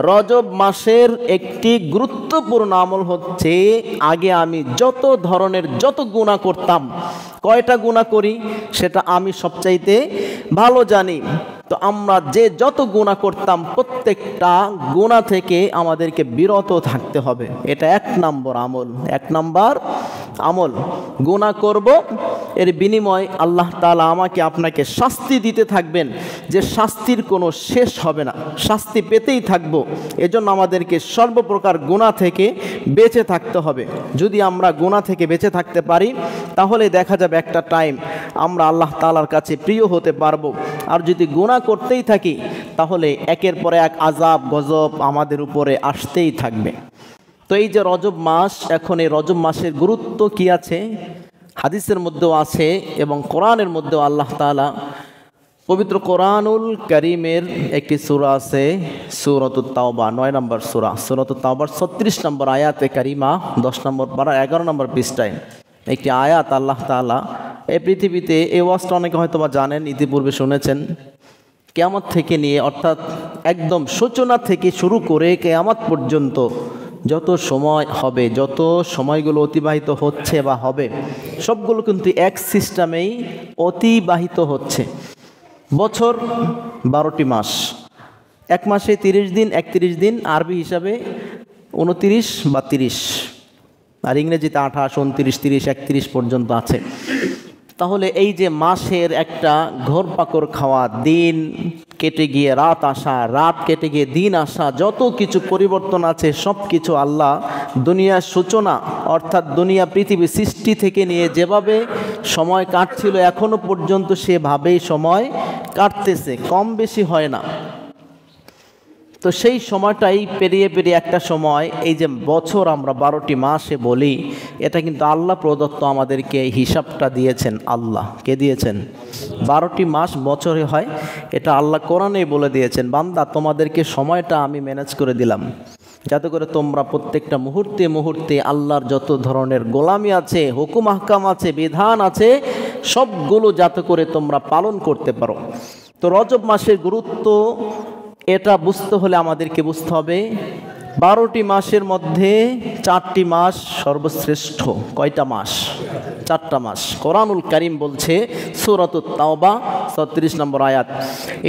রজব মাসের একটি গুরুত্বপূর্ণ আমল হচ্ছে, আগে আমি যত গুনাহ করতাম, কয়টা গুনাহ করি সেটা আমি সবচাইতে ভালো জানি। তো আমরা যত গুনাহ করতাম প্রত্যেকটা গুনাহ থেকে আমাদেরকে বিরত থাকতে হবে। এটা 1 নম্বর আমল। গুনাহ করব, এর বিনিময় আল্লাহ তাআলা আমাকে আপনাকে শাস্তি দিতে থাকবেন, যে শাস্তির কোনো শেষ হবে না, শাস্তি পেতেই থাকবো। এজন্য আমাদেরকে সর্বপ্রকার গুনাহ থেকে বেঁচে থাকতে হবে। যদি আমরা গুনাহ থেকে বেঁচে থাকতে পারি, তাহলে দেখা যাবে একটা টাইম আমরা আল্লাহ তাআলার কাছে প্রিয় হতে পারবো। আর যদি গুনাহ করতেই থাকি, তাহলে একের পর এক আযাব গজব আমাদের উপরে আসতেই থাকবে। তো এই যে রজব মাস, এখন এই রজব মাসের গুরুত্ব কি আছে হাদিসের মধ্যেও আছে এবং কোরআনের মধ্যেও আল্লাহ তাআলা পবিত্র কোরআনুল কারীমের একটি সূরা আছে, সূরাতুত তাওবা, 9 নম্বর সূরাতুত তাওবার 36 নম্বর আয়াতে কারিমা, 10 নম্বর পারা 11 নম্বর পৃষ্ঠায় একটি আয়াত আল্লাহ তাআলা এই পৃথিবীতে, এই ওয়াজটা অনেকে হয়তো বা জানেন, ইতিপূর্বে শুনেছেন, কিয়ামত থেকে নিয়ে অর্থাৎ একদম সূচনা থেকে শুরু করে কিয়ামত পর্যন্ত যত সময় হবে, যত সময়গুলো অতিবাহিত হচ্ছে বা হবে, সবগুলো কিন্তু এক সিস্টেমেই অতিবাহিত হচ্ছে। বছর 12টি মাস, এক মাসে 30 দিন, 31 দিন, আরবি হিসাবে 29 বা 30, আর ইংরেজিতে 28, 29, 30, 31 পর্যন্ত আছে। তাহলে এই যে মাসের একটা ঘোরপাকড় খাওয়া, দিন কেটে গিয়ে রাত আসা, রাত কেটে গিয়ে দিন আসা, যত কিছু পরিবর্তন আছে সব কিছু আল্লাহ দুনিয়ার সূচনা অর্থাৎ দুনিয়া পৃথিবী সৃষ্টি থেকে নিয়ে যেভাবে সময় কাটছিল এখনো পর্যন্ত সেভাবেই সময় কাটতেছে, কম বেশি হয় না। তো সেই সময়টাই পেরিয়ে একটা সময়, এই যে বছর আমরা 12টি মাসে বলি, এটা কিন্তু আল্লাহ প্রদত্ত, আমাদেরকে হিসাবটা দিয়েছেন আল্লাহ। কে দিয়েছেন? 12টি মাস বছরে হয়, এটা আল্লাহ কোরআনেই বলে দিয়েছেন, বান্দা তোমাদেরকে সময়টা আমি ম্যানেজ করে দিলাম, যাতে করে তোমরা প্রত্যেকটা মুহূর্তে মুহূর্তে আল্লাহর যত ধরনের গোলামি আছে, হুকুম আহকাম আছে, বিধান আছে, সবগুলো যাতে করে তোমরা পালন করতে পারো। তো রজব মাসের গুরুত্ব এটা বুঝতে হলে আমাদেরকে বুঝতে হবে 12টি মাসের মধ্যে 4টি মাস সর্বশ্রেষ্ঠ। কয়টা মাস? 4টা মাস। কোরআনুল কারীম বলছে সূরাতুত তাওবা 36 নম্বর আয়াত,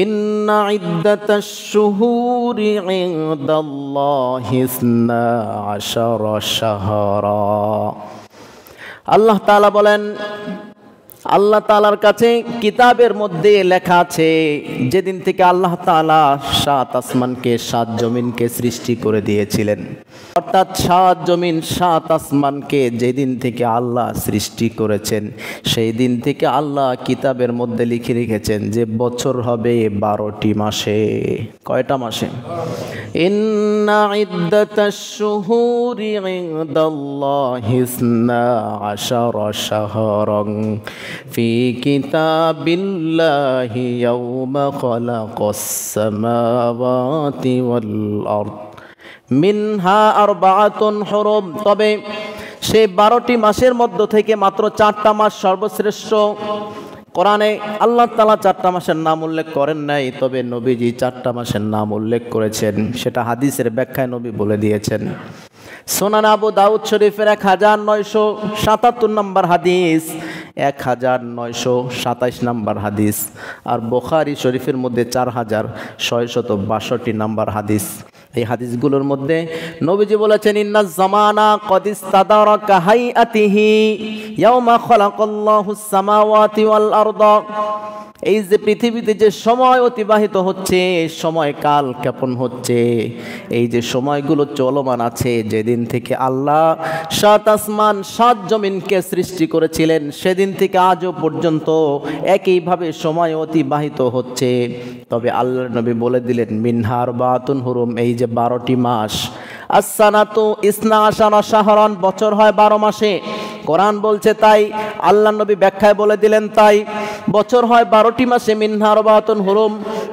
ইন্না ইদ্দাতাশ শুহুরি ইনদাল্লাহি 12 শাহরা। আল্লাহ তাআলা বলেন, আল্লাহ তাআলার কাছে কিতাবের মধ্যে লেখা আছে, যেদিন থেকে আল্লাহ তাআলা 7 আসমানকে 7 জমিনকে সৃষ্টি করে দিয়েছিলেন, অর্থাৎ 7 জমিন 7 আসমানকে যেদিন থেকে আল্লাহ সৃষ্টি করেছেন, সেই দিন থেকে আল্লাহ কিতাবের মধ্যে লিখে রেখেছেন যে বছর হবে 12টি মাসে। কয়টা মাসে? ইন্না ইদ্দাতাশ শুহুরি ইনদাল্লাহি 12 শাহরান ফি কিতাবিল্লাহি ইয়াওমা খালাকাস সামাওয়াতি ওয়াল আরদ মিনহা আরবাআতুন হুরুম। তবে সেই 12টি মাসের মধ্য থেকে মাত্র 4টা মাস সর্বশ্রেষ্ঠ। কোরআনে আল্লাহ তাআলা 4টা মাসের নাম উল্লেখ করেন নাই, তবে নবীজি 4টা মাসের নাম উল্লেখ করেছেন, সেটা হাদিসের ব্যাখ্যায় নবী বলে দিয়েছেন। সুনান আবু দাউদ শরীফের 1977 নম্বর হাদিস, 1927 নম্বর হাদিস, আর বুখারী শরীফের মধ্যে 4662 নম্বর হাদিস। এই হাদিসগুলোর মধ্যে নবীজি বলেছেন, ইন্নাজ জামানা ক্বাদ ইস্তাদারাকা হাইআতিহি ইয়াওমা খালাকাল্লাহুস সামাওয়াতি ওয়াল আরদা। এই যে পৃথিবীতে যে সময় অতিবাহিত হচ্ছে, সময় কাল ক্ষেপণ হচ্ছে, এই যে সময়গুলো চলমান আছে, যেদিন থেকে আল্লাহ 7 আসমান 7 জমিনকে সৃষ্টি করেছিলেন, সেদিন থেকে আজও পর্যন্ত একইভাবে সময় অতিবাহিত হচ্ছে। তবে আল্লাহর নবী বলে দিলেন, মিনহা আরবাআতুন হুরুম, এই যে 12টি মাস, as-sanatu 12 শাহরান, বছর হয় 12 মাসে। কোরআন বলছে তাই, আল্লাহ নবী ব্যাখ্যায় বলে দিলেন তাই, বছর হয় 12টি মাসে। মিনহা আরবাআতুন হুরুম,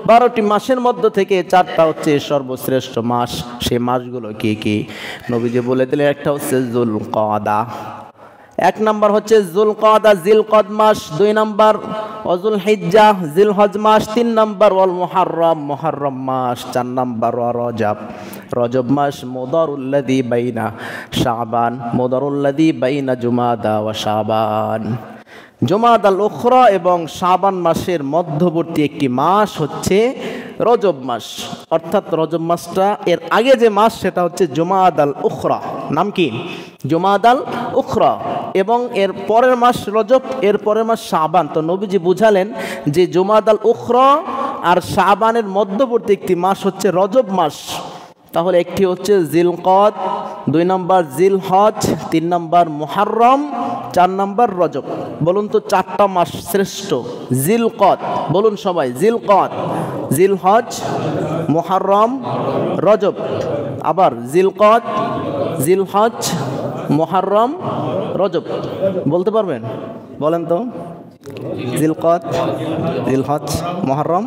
12টি মাসের মধ্য থেকে 4টা হচ্ছে সর্বশ্রেষ্ঠ মাস। সেই মাসগুলো কি কি নবীজি বলে দিলেন, একটা হচ্ছে যুলকাদা, 1 নম্বর হচ্ছে যুলকাদা জিলকদ মাস, 2 নম্বর ওয়াজুল হিজ্জাহ জিলহজ মাস, 3 নম্বর ওয়াল মুহাররম মুহাররম মাস, 4 নম্বর ওয়া রজব রজব মাস মুদারুল্লাযী বাইনা শাবান, মুদারুল্লাযী বাইনা জুমাদা ওয়া শাবান। জুমাদাল উখরা এবং শাবান মাসের মধ্যবর্তী একটি মাস হচ্ছে রজব মাস, অর্থাৎ রজব মাসটা এর আগে যে মাস সেটা হচ্ছে জুমাদাল উখরা। নাম কি? জুমাদাল উখরা। এবং এর পরের মাস রজব, এর পরের মাস শাবান। তো নবীজি বুঝালেন যে জুমাদাল উখরা আর শাবানের মধ্যবর্তী একটি মাস হচ্ছে রজব মাস। তাহলে একটি হচ্ছে জিলকদ, 2 নম্বর জিলহজ, 3 নম্বর মুহররম, 4 নম্বর রজব। বলুন তো 4টা মাস শ্রেষ্ঠ? জিলকদ, বলুন সবাই, জিলকদ, জিলহজ, মুহররম, রজব। আবার জিলকদ, জিলহজ, মুহররম, রজব। বলতে পারবেন? বলেন তো। জিলকদ, জিলহজ, মুহররম,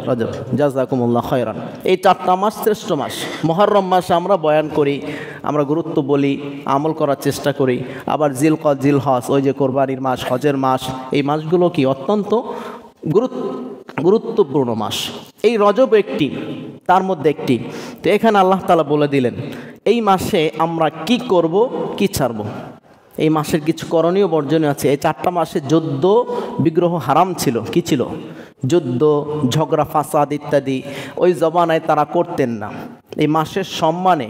রজব। জাযাকুমুল্লাহ খায়রান। এই 4টা মাস শ্রেষ্ঠ মাস। মুহররম মাস আমরা বয়ান করি, আমরা গুরুত্ব বলি, আমল করার চেষ্টা করি। আবার জিলকদ, জিলহজ, ওই যে কোরবানির মাস, হজের মাস, এই মাসগুলো কি অত্যন্ত গুরুত্বপূর্ণ মাস। এই রজব একটি, তার মধ্যে একটি। তো এখানে আল্লাহ তাআলা বলে দিলেন এই মাসে আমরা কি করব, কি ছাড়ব। এই মাসের কিছু করণীয় বর্জনীয় আছে। এই 4টা মাসে যুদ্ধ বিগ্রহ হারাম ছিল। কি ছিল? যুদ্ধ, ঝগড়া, ফাসাদ ইত্যাদি ওই জমানায় তারা করতেন না। এই মাসের সম্মানে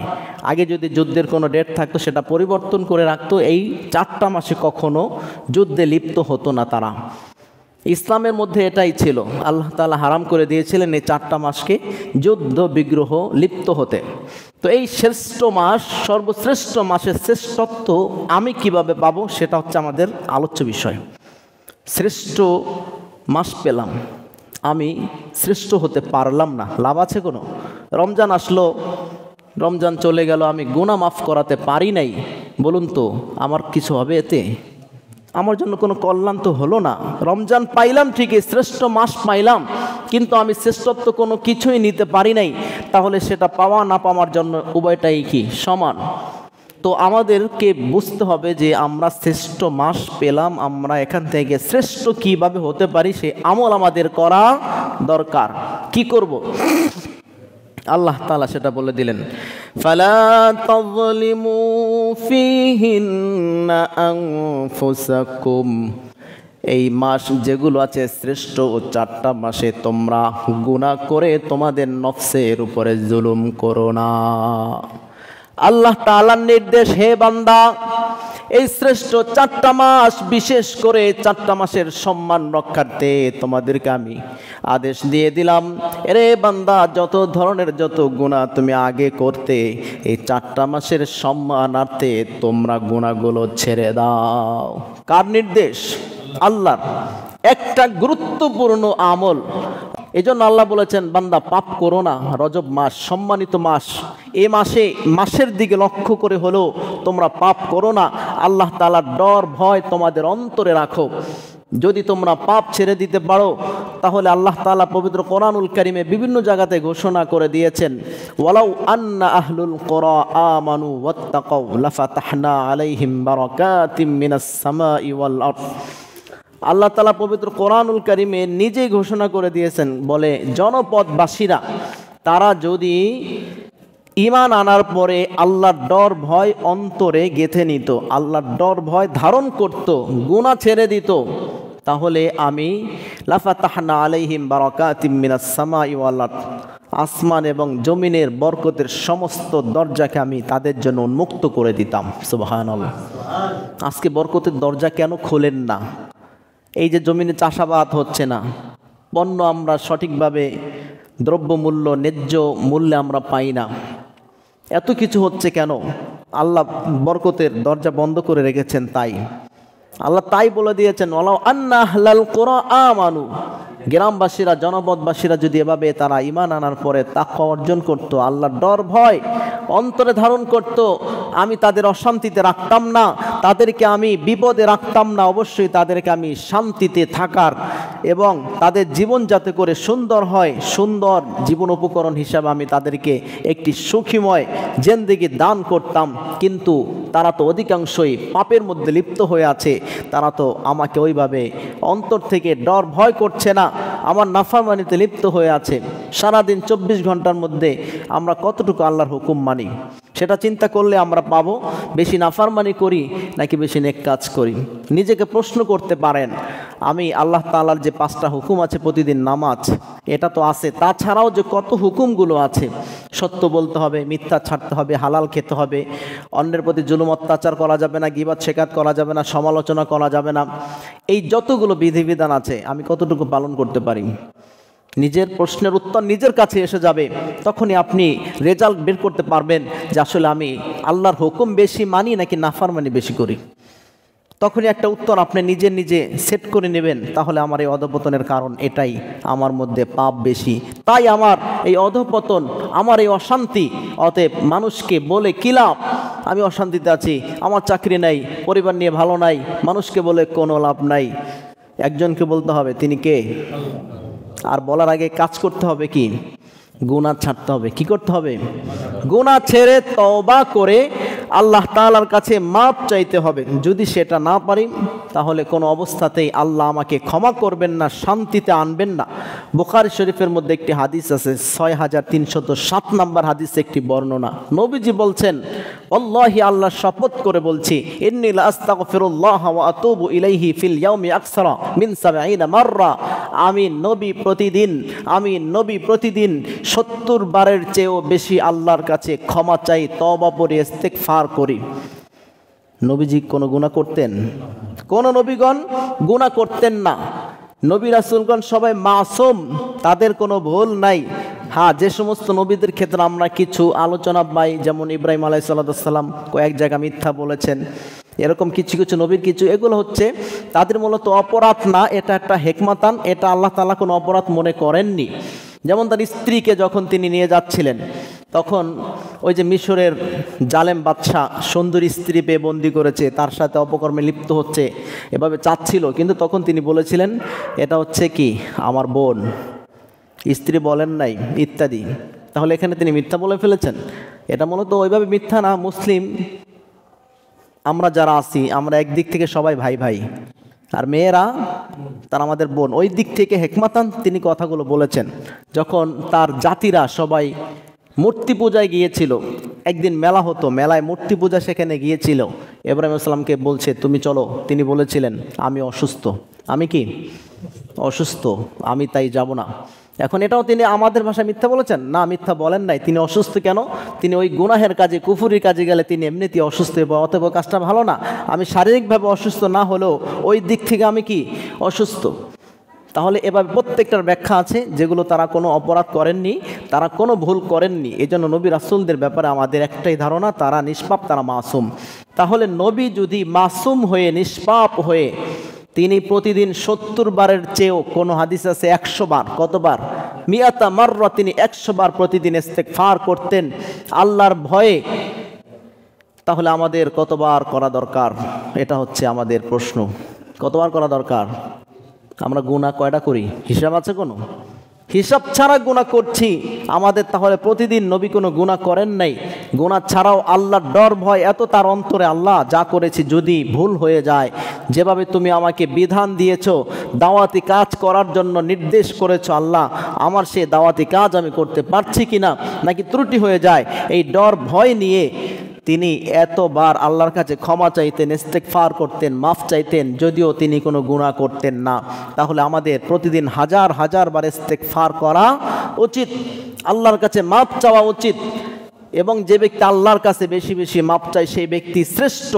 আগে যদি যুদ্ধের কোনো ডেট থাকতো সেটা পরিবর্তন করে রাখতো। এই 4টা মাসে কখনো যুদ্ধে লিপ্ত হতো না তারা। ইসলামের মধ্যে এটাই ছিল, আল্লাহ তাআলা হারাম করে দিয়েছিলেন এই 4টা মাসকে যুদ্ধ বিগ্রহ লিপ্ত হতে। তো এই শ্রেষ্ঠ মাস, সর্বশ্রেষ্ঠ মাসের শ্রেষ্ঠত্ব আমি কিভাবে পাবো সেটা হচ্ছে আমাদের আলোচ্য বিষয়। শ্রেষ্ঠ মাস পেলাম, আমি শ্রেষ্ঠ হতে পারলাম না, লাভ আছে কোনো? রমজান আসলো, রমজান চলে গেল, আমি গুনাহ মাফ করাতে পারি নাই, বলুন তো আমার কিছু হবে এতে? আমার জন্য কোনো কল্যাণ তো হলো না। রমজান পাইলাম ঠিকই, শ্রেষ্ঠ মাস পাইলাম, কিন্তু আমি শ্রেষ্ঠত্ব কোনো কিছুই নিতে পারি নাই। তাহলে সেটা পাওয়া না পাওয়ার জন্য উভয়টাই কি সমান? তো আমাদেরকে বুঝতে হবে যে আমরা শ্রেষ্ঠ মাস পেলাম, আমরা এখান থেকে শ্রেষ্ঠ কিভাবে হতে পারি সেই আমল আমাদের করা দরকার। কি করব? আল্লাহ তাআলা সেটা বলে দিলেন, ফালা তাযলিমু ফীহিন্না আনফুসাকুম। এই মাস যেগুলো আছে শ্রেষ্ঠ ও 4টা মাসে তোমরা গুনাহ করে তোমাদের নফসের উপরে জুলুম করো না। আল্লাহ তাআলার নির্দেশ, হে বান্দা এই শ্রেষ্ঠ 4টা মাস, বিশেষ করে 4টা মাসের সম্মান রক্ষার্থে তোমাদেরকে আমি আদেশ দিয়ে দিলাম, এরে বান্দা যত ধরনের যত গুনাহ তুমি আগে করতে, এই 4টা মাসের সম্মানার্থে তোমরা গুনাহগুলো ছেড়ে দাও। কার নির্দেশ? আল্লাহর। একটা গুরুত্বপূর্ণ আমল। এই জন্য আল্লাহ বলেছেন বান্দা পাপ করো না। রজব মাস সম্মানিত মাস, এ মাসে মাসের দিকে লক্ষ্য করে হলেও তোমরা পাপ করো না। আল্লাহ তাআলার ডর ভয় তোমাদের অন্তরে রাখো। যদি তোমরা পাপ ছেড়ে দিতে পারো তাহলে আল্লাহ তাআলা পবিত্র কোরআনুল কারীমে বিভিন্ন জায়গাতে ঘোষণা করে দিয়েছেন, ওয়ালাউ আন্না আহলুল কুরা আমানু ওয়াত্তাকাউ লাফাতাহনা আলাইহিম বারাকাতিম মিনাস সামাই ওয়াল আরদ। আল্লাহ তাআলা পবিত্র কোরআনুল কারীমে নিজেই ঘোষণা করে দিয়েছেন, বলে জনপদবাসীরা তারা যদি ঈমান আনার পরে আল্লাহর ডর ভয় অন্তরে গেঁথে নিত, আল্লাহর ডর ভয় ধারণ করত, গুনাহ ছেড়ে দিত, তাহলে আমি লাফাতাহনা আলাইহিম বারাকাতিম মিনাস সামাই ওয়াল আরদ, আসমান এবং জমিনের বরকতের সমস্ত দরজাকে আমি তাদের জন্য উন্মুক্ত করে দিতাম। সুবহানাল্লাহ। আজকে বরকতের দরজা কেন খোলেন না? এই যে জমিনে চাষাবাদ হচ্ছে না, পণ্য আমরা সঠিকভাবে দ্রব্যমূল্য ন্যায্য মূল্যে আমরা পাই না, এত কিছু হচ্ছে কেন? আল্লাহ বরকতের দরজা বন্ধ করে রেখেছেন। তাই আল্লাহ তাই বলে দিয়েছেন, ওয়ালাউ আন্না আহলাল কুরা আমানু, গ্রামবাসীরা জনপদবাসীরা যদি এভাবে তারা ঈমান আনার পরে তাকওয়া অর্জন করত, আল্লাহর ডর ভয় অন্তরে ধারণ করত, আমি তাদের অশান্তিতে রাখতাম না, তাদেরকে আমি বিপদে রাখতাম না, অবশ্যই তাদেরকে আমি শান্তিতে থাকার এবং তাদের জীবন যাতে করে সুন্দর হয়, সুন্দর জীবন উপকরণ হিসাবে আমি তাদেরকে একটি সুখীময় জিন্দেগি দান করতাম। কিন্তু তারা তো অধিকাংশই পাপের মধ্যে লিপ্ত হয়ে আছে, তারা তো আমাকে ওইভাবে অন্তর থেকে ডর ভয় করছে না, আমার নাফরমানিতে লিপ্ত হয়ে আছে। সারাদিন 24 ঘন্টার মধ্যে আমরা কতটুকু আল্লাহর হুকুম মানি সেটা চিন্তা করলে আমরা পাবো বেশি নাফরমানি করি নাকি বেশি নেক কাজ করি। নিজেকে প্রশ্ন করতে পারেন, আমি আল্লাহ তাআলার যে 5টা হুকুম আছে প্রতিদিন নামাজ, এটা তো আছে, তাছাড়াও যে কত হুকুমগুলো আছে, সত্য বলতে হবে, মিথ্যা ছাড়তে হবে, হালাল খেতে হবে, অন্যের প্রতি জুলুম অত্যাচার করা যাবে না, গীবত শেখাত করা যাবে না, সমালোচনা করা যাবে না, এই যতগুলো বিধিবিধান আছে আমি কতটুকু পালন করতে পারি। নিজের প্রশ্নের উত্তর নিজের কাছে এসে যাবে, তখনই আপনি রেজাল্ট বের করতে পারবেন যে আসলে আমি আল্লাহর হুকুম বেশি মানি নাকি নাফরমানি বেশি করি। তখনই একটা উত্তর আপনি নিজে সেট করে নেবেন, তাহলে আমার এই অধঃপতনের কারণ এটাই, আমার মধ্যে পাপ বেশি, তাই আমার এই অধঃপতন, আমার এই অশান্তি। অতএব মানুষকে বলে কি লাভ, আমি অশান্তিতে আছি, আমার চাকরি নাই, পরিবার নিয়ে ভালো নাই, মানুষকে বলে কোনো লাভ নাই। একজনকে বলতে হবে, তিনি কে? আর বলার আগে কাজ করতে হবে কি? গুনাহ ছাড়তে হবে। কি করতে হবে? গুনাহ ছেড়ে তওবা করে আল্লাহ তাআলার কাছে মাপ চাইতে হবে। যদি সেটা না পারি তাহলে কোনো অবস্থাতেই আল্লাহ আমাকে ক্ষমা করবেন না, শান্তিতে আনবেন না। বুখারী শরীফের মধ্যে একটি হাদিস আছে, 6307 নম্বর হাদিসে একটি বর্ণনা। নবীজি বলছেন, আল্লাহি, আল্লাহর শপথ করে বলছি, ইন্নী লা আস্তাগফিরুল্লাহ ওয়া আতুবু ইলাইহি ফিল ইয়াউমি আকসারা মিন 70 মাররা। আমি নবী প্রতিদিন 70 বারের চেয়েও বেশি আল্লাহর কাছে ক্ষমা চাই, তওবা পড়ি, ইস্তেগফার করি। নবীজি কোনো গুনাহ করতেন? কোন নবীগণ গুনাহ করতেন না। নবী রাসূলগণ সবাই মাসুম, তাদের কোনো ভুল নাই। হ্যাঁ, যে সমস্ত নবীদের ক্ষেত্রে আমরা কিছু আলোচনা পাই, যেমন ইব্রাহিম আলাইহিস সালাম কয়েক জায়গা মিথ্যা বলেছেন, এরকম কিছু কিছু নবীর কিছু, এগুলো হচ্ছে তাদের মূলত অপরাধ না, এটা একটা হেকমাতান, এটা আল্লাহ তাআলা কোনো অপরাধ মনে করেননি। যেমন তার স্ত্রীকে যখন তিনি নিয়ে যাচ্ছিলেন, তখন ওই যে মিশরের জালেম বাদশাহ সুন্দরী স্ত্রী পেয়ে বন্দি করেছে, তার সাথে অপকর্মে লিপ্ত হচ্ছে, এভাবে চাচ্ছিল, কিন্তু তখন তিনি বলেছিলেন এটা হচ্ছে কি আমার বোন, স্ত্রী বলেন নাই ইত্যাদি। তাহলে এখানে তিনি মিথ্যা বলে ফেলেছেন। এটা মূলত ওইভাবে মিথ্যা না। মুসলিম আমরা যারা আছি, আমরা একদিক থেকে সবাই ভাই ভাই, আর মেয়েরা তারা আমাদের বোন। ওই দিক থেকে হেকমাতান তিনি কথাগুলো বলেছেন। যখন তার জাতিরা সবাই মূর্তি পূজায় গিয়েছিল, একদিন মেলা হতো, মেলায় মূর্তি পূজা সেখানে গিয়েছিল, ইব্রাহিম আসসালামকে বলছে তুমি চলো, তিনি বলেছিলেন আমি অসুস্থ। আমি কি অসুস্থ, আমি তাই যাব না। এখন এটাও তিনি আমাদের ভাষায় মিথ্যা বলেছেন না? মিথ্যা বলেন নাই। তিনি অসুস্থ কেন? তিনি ওই গুনাহের কাজে, কুফুরির কাজে গেলে তিনি এমনিতেই অসুস্থ, অতএব কাজটা ভালো না। আমি শারীরিকভাবে অসুস্থ না হলেও ওই দিক থেকে আমি কি অসুস্থ। তাহলে এবার প্রত্যেকটার ব্যাখ্যা আছে, যেগুলো তারা কোনো অপরাধ করেননি, তারা কোনো ভুল করেননি। এই জন্য নবী রাসূলদের ব্যাপারে আমাদের একটাই ধারণা, তারা নিষ্পাপ, তারা মাসুম। তাহলে নবী যদি মাসুম হয়ে, নিষ্পাপ হয়ে, তিনি প্রতিদিন 70 বারের চেয়েও, কোনো হাদিস আছে 100 বার, কতবার? মিয়াতা মাররা, তিনি 100 বার প্রতিদিন ইস্তেগফার করতেন আল্লাহর ভয়ে। তাহলে আমাদের কতবার করা দরকার? এটা হচ্ছে আমাদের প্রশ্ন, কতবার করা দরকার? আমরা গুনাহ কয়টা করি? হিসাব আছে কোনো? হিসাব ছাড়া গুনাহ করছি আমাদের। তাহলে প্রতিদিন নবী কোনো গুনাহ করেন নাই। গুনাহ ছাড়াও আল্লাহর ডর ভয় এত তার অন্তরে, আল্লাহ যা করেছি যদি ভুল হয়ে যায়, যেভাবে তুমি আমাকে বিধান দিয়েছো, দাওয়াতি কাজ করার জন্য নির্দেশ করেছো, আল্লাহ আমার সে দাওয়াতি কাজ আমি করতে পারছি কিনা, নাকি ত্রুটি হয়ে যায়, এই ডর ভয় নিয়ে তিনি এতবার আল্লাহর কাছে ক্ষমা চাইতেন, ইস্তেগফার করতেন, মাফ চাইতেন, যদিও তিনি কোনো গুনাহ করতেন না। তাহলে আমাদের প্রতিদিন হাজার হাজার বার ইস্তেগফার করা উচিত, আল্লাহর কাছে মাফ চাওয়া উচিত। এবং যে ব্যক্তি আল্লাহর কাছে বেশি বেশি মাফ চায় সেই ব্যক্তি শ্রেষ্ঠ।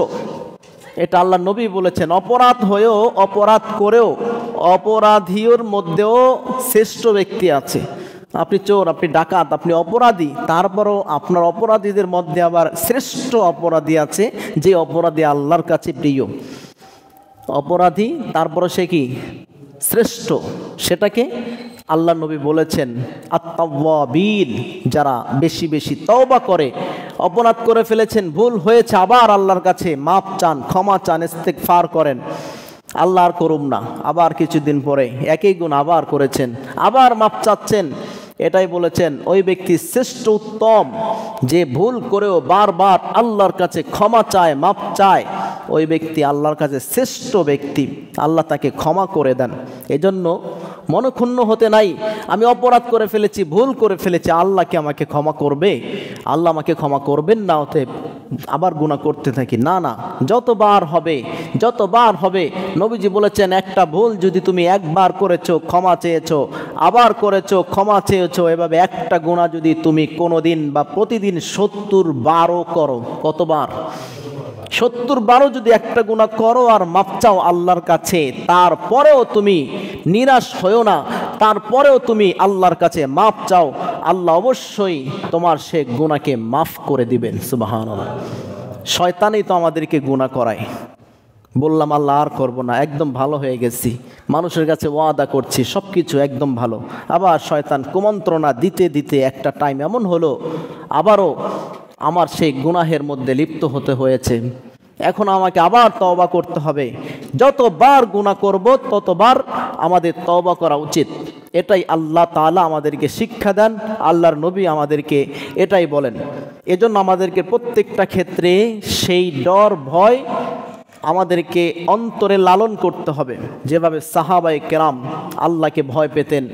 এটা আল্লাহ নবী বলেছেন। অপরাধ হয়েও, অপরাধ করেও, অপরাধীর মধ্যেও শ্রেষ্ঠ ব্যক্তি আছে। আপনি চোর, আপনি ডাকাত, আপনি অপরাধী, তারপরও আপনার অপরাধীদের মধ্যে আবার শ্রেষ্ঠ অপরাধী আছে, যে অপরাধী আল্লাহর কাছে প্রিয় অপরাধী, তারপরও সে কি শ্রেষ্ঠ। সেটাকে আল্লাহ নবী বলেছেন আত-তাওয়াবিন, যারা বেশি বেশি তওবা করে, অপরাধ করে ফেলেছেন, ভুল হয়েছে, আবার আল্লাহর কাছে মাপ চান, ক্ষমা চান, ইস্তেগফার করেন, আল্লাহ আর করুম না, আবার কিছুদিন পরে একই গুণ আবার করেছেন, আবার মাপ চাচ্ছেন। এটাই বলেছেন ওই ব্যক্তি শ্রেষ্ঠ, উত্তম, যে ভুল করেও বারবার আল্লাহর কাছে ক্ষমা চায়, মাপ চায়, ওই ব্যক্তি আল্লাহর কাছে শ্রেষ্ঠ ব্যক্তি, আল্লাহ তাকে ক্ষমা করে দেন। এজন্য মনক্ষুণ্ণ হতে নাই। আমি অপরাধ করে ফেলেছি, ভুল করে ফেলেছি, আল্লাহ কি আমাকে ক্ষমা করবে? আল্লাহ আমাকে ক্ষমা করবেন না, অতএব আবার গুনাহ করতে থাকি। না না, যতবার হবে। নবীজি বলেছেন, একটা ভুল যদি তুমি একবার করেছো, ক্ষমা চেয়েছো, আবার করেছো, ক্ষমা চেয়েছো, এভাবে একটা গুনাহ যদি তুমি কোনোদিন বা প্রতিদিন 70 বারও করো, কতবার? 70 বারও যদি একটা গুনাহ করো আর মাপ চাও আল্লাহর কাছে, তারপরেও তুমি নিরাশ হয়েও না, তারপরেও তুমি আল্লাহর কাছে মাপ চাও, আল্লাহ অবশ্যই তোমার সে গুনাহকে মাফ করে দিবেন। সুবহানাল্লাহ। শয়তানই তো আমাদেরকে গুনাহ করায়। বললাম আল্লাহ আর করবো না, একদম ভালো হয়ে গেছি, মানুষের কাছে ওয়াদা করছি সব কিছু একদম ভালো, আবার শয়তান কুমন্ত্রণা দিতে দিতে একটা টাইম এমন হলো আবারও আমার সেই গুনাহের মধ্যে লিপ্ত হতে হয়েছে। এখন আমাকে আবার তওবা করতে হবে। যতবার গুনাহ করব ততবার আমাদের তওবা করা উচিত। এটাই আল্লাহ তাআলা আমাদেরকে শিক্ষা দেন, আল্লাহর নবী আমাদেরকে এটাই বলেন। এজন্য আমাদেরকে প্রত্যেকটা ক্ষেত্রে সেই ডর ভয় আমাদেরকে অন্তরে লালন করতে হবে। যেভাবে সাহাবায়ে কেরাম আল্লাহকে ভয় পেতেন,